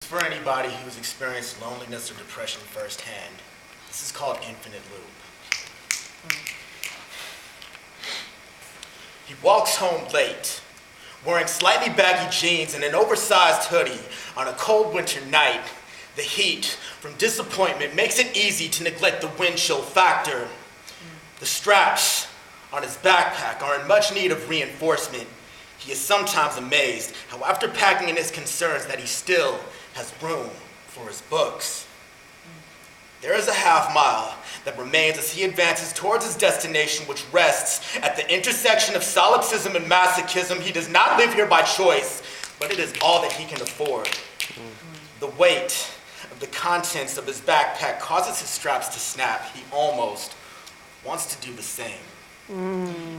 for anybody who's experienced loneliness or depression firsthand. This is called Infinite Loop. He walks home late, wearing slightly baggy jeans and an oversized hoodie on a cold winter night. The heat from disappointment makes it easy to neglect the wind chill factor. The straps on his backpack are in much need of reinforcement. He is sometimes amazed how after packing in his concerns that he still has room for his books. There is a half mile that remains as he advances towards his destination, which rests at the intersection of solipsism and masochism. He does not live here by choice, but it is all that he can afford. The weight of the contents of his backpack causes his straps to snap. He almost wants to do the same.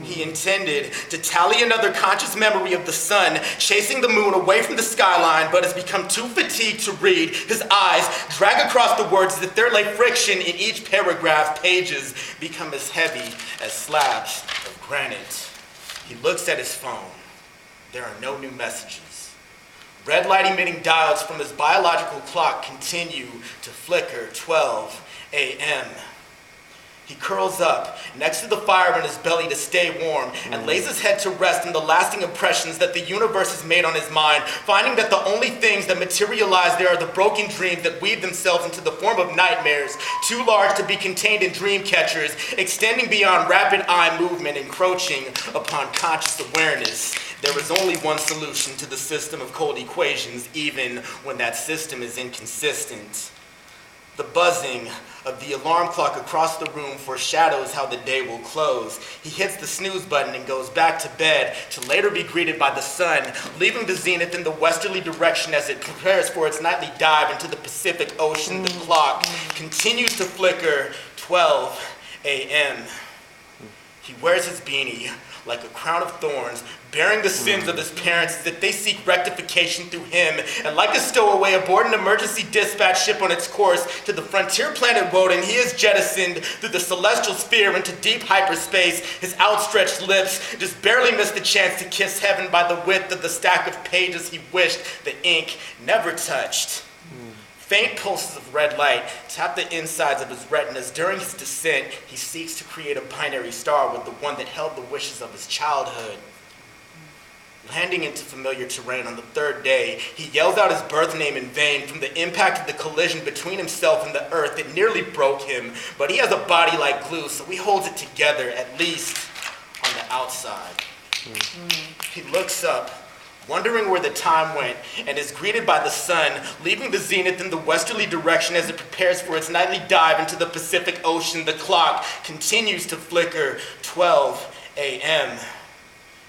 He intended to tally another conscious memory of the sun chasing the moon away from the skyline, but has become too fatigued to read. His eyes drag across the words as if there lay friction in each paragraph. Pages become as heavy as slabs of granite. He looks at his phone. There are no new messages. Red light emitting diodes from his biological clock continue to flicker. 12 a.m. He curls up next to the fire in his belly to stay warm and lays his head to rest in the lasting impressions that the universe has made on his mind, finding that the only things that materialize there are the broken dreams that weave themselves into the form of nightmares, too large to be contained in dream catchers, extending beyond rapid eye movement, encroaching upon conscious awareness. There is only one solution to the system of cold equations, even when that system is inconsistent. The buzzing of the alarm clock across the room foreshadows how the day will close. He hits the snooze button and goes back to bed to later be greeted by the sun, leaving the zenith in the westerly direction as it prepares for its nightly dive into the Pacific Ocean. The clock continues to flicker. 12 a.m. He wears his beanie like a crown of thorns, bearing the sins of his parents as if they seek rectification through him. And like a stowaway aboard an emergency dispatch ship on its course to the frontier planet Woden, he is jettisoned through the celestial sphere into deep hyperspace. His outstretched lips just barely miss the chance to kiss heaven by the width of the stack of pages he wished the ink never touched. Faint pulses of red light tap the insides of his retinas. During his descent, he seeks to create a binary star with the one that held the wishes of his childhood. Landing into familiar terrain on the third day, he yells out his birth name in vain from the impact of the collision between himself and the earth. It nearly broke him, but he has a body like glue, so he holds it together, at least on the outside. He looks up, wondering where the time went, and is greeted by the sun, leaving the zenith in the westerly direction as it prepares for its nightly dive into the Pacific Ocean. The clock continues to flicker. 12 a.m.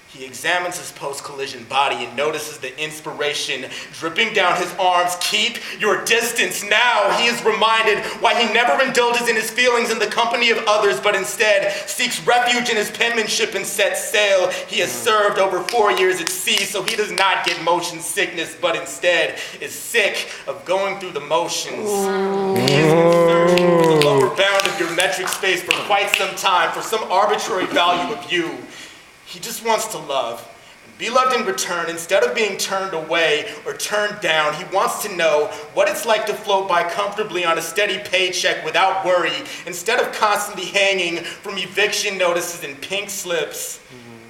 He examines his post-collision body and notices the inspiration dripping down his arms. Keep your distance now. He is reminded why he never indulges in his feelings in the company of others, but instead seeks refuge in his penmanship and sets sail. He has served over 4 years at sea, so he does not get motion sickness, but instead is sick of going through the motions. He has been searching for the lower bound of your metric space for quite some time, for some arbitrary value of you. He just wants to love and be loved in return instead of being turned away or turned down. He wants to know what it's like to float by comfortably on a steady paycheck without worry instead of constantly hanging from eviction notices and pink slips.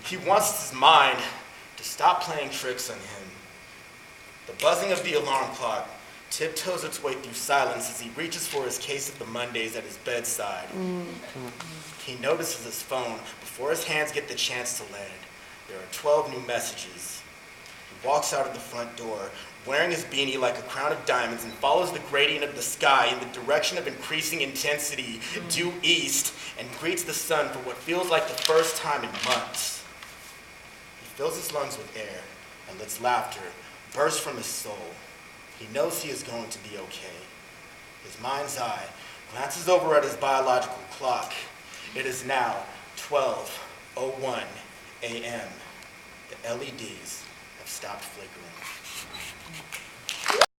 He wants his mind to stop playing tricks on him. The buzzing of the alarm clock tiptoes its way through silence as he reaches for his case of the Mondays at his bedside. He notices his phone before his hands get the chance to land. There are 12 new messages. He walks out of the front door, wearing his beanie like a crown of diamonds, and follows the gradient of the sky in the direction of increasing intensity due east, and greets the sun for what feels like the first time in months. He fills his lungs with air and lets laughter burst from his soul. He knows he is going to be okay. His mind's eye glances over at his biological clock. It is now 12:01 a.m. The LEDs have stopped flickering.